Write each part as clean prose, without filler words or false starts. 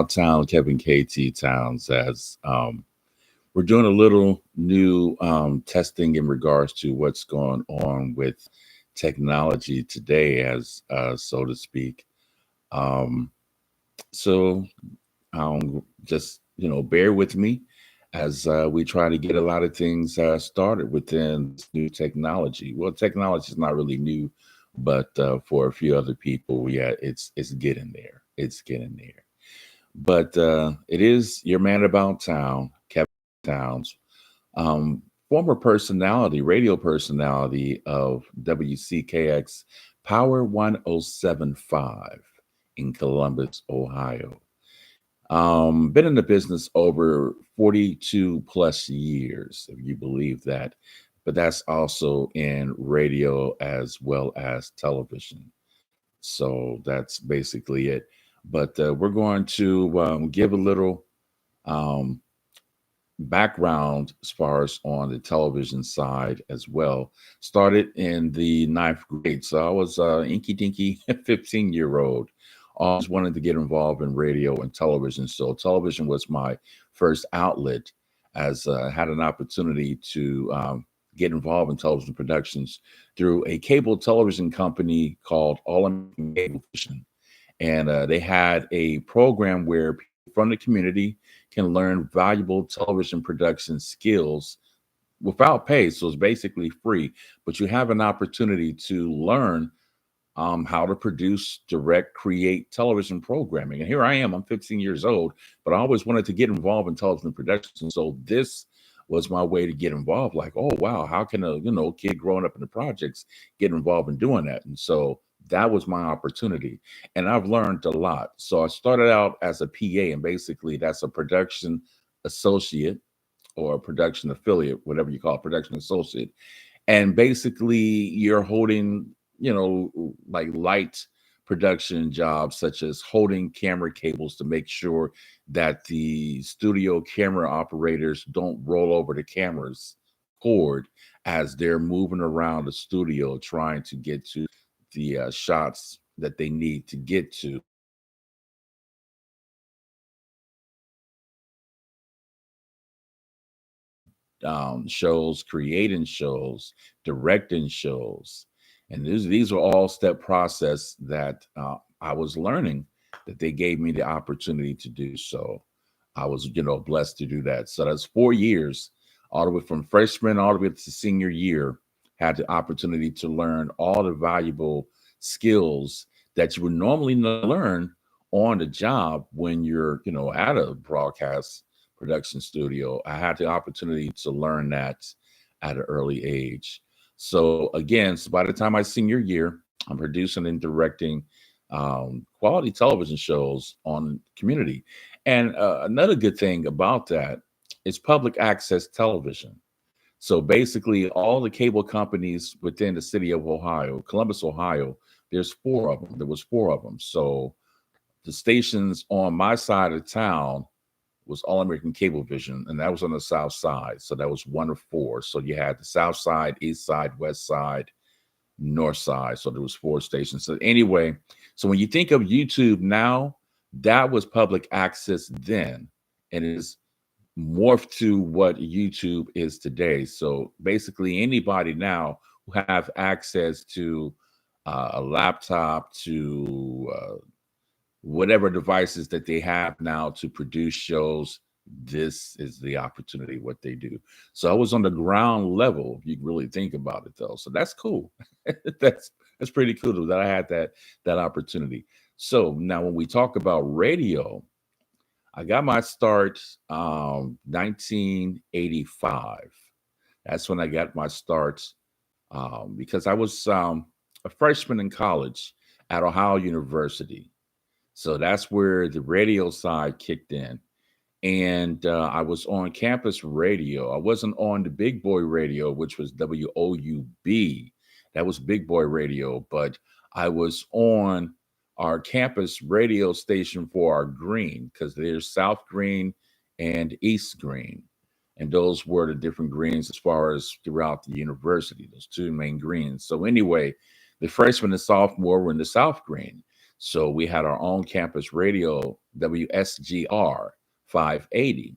Town, Kevin KT Towns, as we're doing a little new testing in regards to what's going on with technology today, as so to speak. Um, so just bear with me as we try to get a lot of things started within this new technology. Well, technology is not really new, but for a few other people, yeah, it's getting there. It's getting there. But it is your man about town, Kevin Towns, um, former personality, radio personality of WCKX Power 1075 in Columbus, Ohio. Been in the business over 42 plus years, if you believe that. But that's also in radio as well as television. So that's basically it. But we're going to give a little um, background as far as on the television side as well. Started in the ninth grade. So I was inky dinky 15-year-old. Always wanted to get involved in radio and television. So television was my first outlet, as I had an opportunity to get involved in television productions through a cable television company called All American Cablevision. And they had a program where people from the community can learn valuable television production skills without pay. So it's basically free, but you have an opportunity to learn how to produce, direct, create television programming. And here I am, I'm 15 years old, but I always wanted to get involved in television production. So this was my way to get involved. Like, oh wow, how can a kid growing up in the projects get involved in doing that? And so that was my opportunity, and I've learned a lot. So I started out as a PA, and basically that's a production associate or a production affiliate, whatever you call it, production associate. And basically you're holding like light production jobs, such as holding camera cables to make sure that the studio camera operators don't roll over the camera's cord as they're moving around the studio trying to get to the shots that they need to get to. Shows, creating shows, directing shows, and these are all step process that I was learning, that they gave me the opportunity to do. So I was blessed to do that. So that's 4 years, all the way from freshman all the way to senior year. Had the opportunity to learn all the valuable skills that you would normally learn on the job when you're at a broadcast production studio. I had the opportunity to learn that at an early age. So again, so by the time I senior year, I'm producing and directing quality television shows on community. And another good thing about that is public access television. So basically, all the cable companies within the city of Ohio, Columbus, Ohio, there's four of them. There was four of them. So the stations on my side of town was All American Cablevision, and that was on the south side. So that was one of four. So you had the south side, east side, west side, north side. So there was four stations. So anyway, so when you think of YouTube now, that was public access then, and it is morphed to what YouTube is today. So basically, anybody now who have access to a laptop, to whatever devices that they have now to produce shows, this is the opportunity what they do. So I was on the ground level, if you really think about it, though. So that's cool. that's that's pretty cool that I had that opportunity. So now when we talk about radio, I got my start 1985. That's when I got my start, because I was a freshman in college at Ohio University. So that's where the radio side kicked in. And I was on campus radio. I wasn't on the big boy radio, which was WOUB. That was big boy radio. But I was on our campus radio station for our green, because there's South Green and East Green. And those were the different greens as far as throughout the university, those two main greens. So, anyway, the freshman and sophomore were in the South Green. So we had our own campus radio WSGR 580.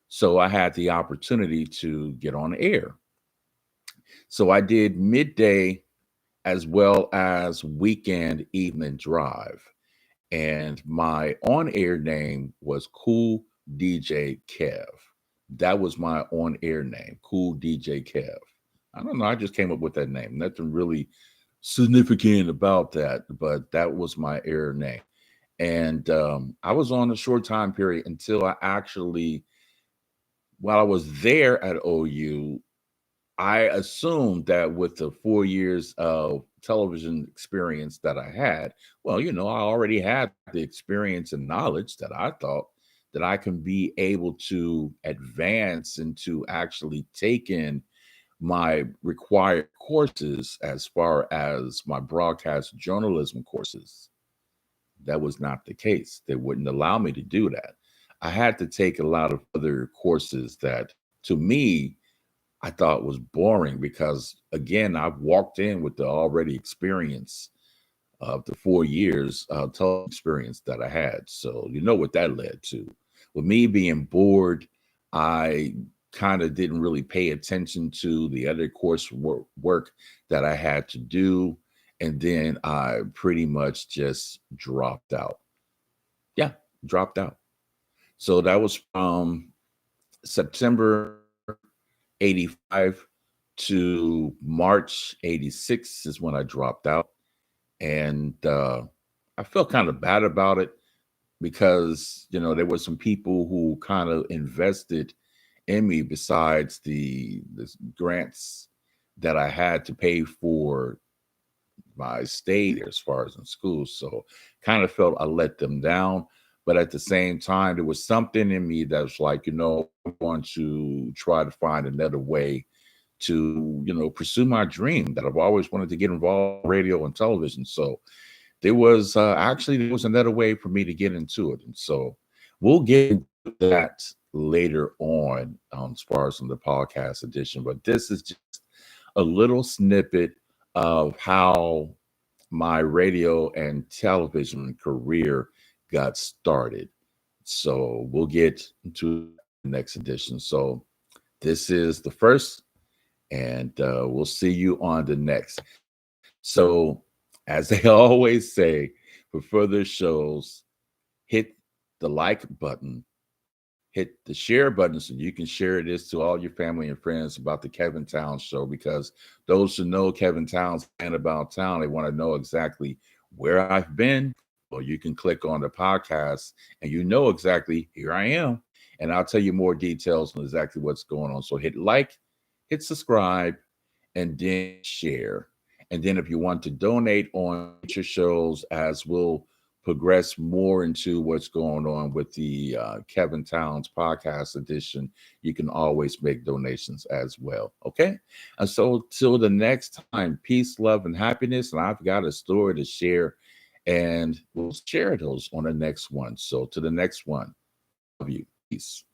So I had the opportunity to get on air. So I did midday as well as weekend evening drive. And my on air name was Cool DJ Kev. That was my on air name, Cool DJ Kev. I don't know. I just came up with that name. Nothing really significant about that, but that was my air name. And I was on a short time period until I actually, while I was there at OU, I assumed that with the 4 years of television experience that I had, well, I already had the experience and knowledge that I thought that I can be able to advance and to actually take in my required courses as far as my broadcast journalism courses. That was not the case. They wouldn't allow me to do that. I had to take a lot of other courses that to me I thought was boring because again, I've walked in with the already experience of the 4 years total experience that I had. So you know what that led to. With me being bored, I kind of didn't really pay attention to the other course work that I had to do. And then I pretty much just dropped out. Yeah, dropped out. So that was from September 85 to March 86 is when I dropped out. And I felt kind of bad about it because, there were some people who kind of invested in me besides the grants that I had to pay for my stay there as far as in school. So kind of felt I let them down. But at the same time, there was something in me that was like, I want to try to find another way to, pursue my dream that I've always wanted to get involved in radio and television. So there was another way for me to get into it. And so we'll get into that later on as far as on the podcast edition. But this is just a little snippet of how my radio and television career got started. So we'll get into the next edition. So this is the first, and we'll see you on the next. So, as they always say, for further shows, hit the like button, hit the share button so you can share this to all your family and friends about the Kevin Towns show, because those who know Kevin Towns and about town, they want to know exactly where I've been. Well, you can click on the podcast and exactly here I am. And I'll tell you more details on exactly what's going on. So hit like, hit subscribe, and then share. And then if you want to donate on future shows, as we'll progress more into what's going on with the Kevin Towns podcast edition, you can always make donations as well. Okay. And so till the next time, peace, love, and happiness. And I've got a story to share, and we'll share those on the next one. So to the next one, love you. Peace.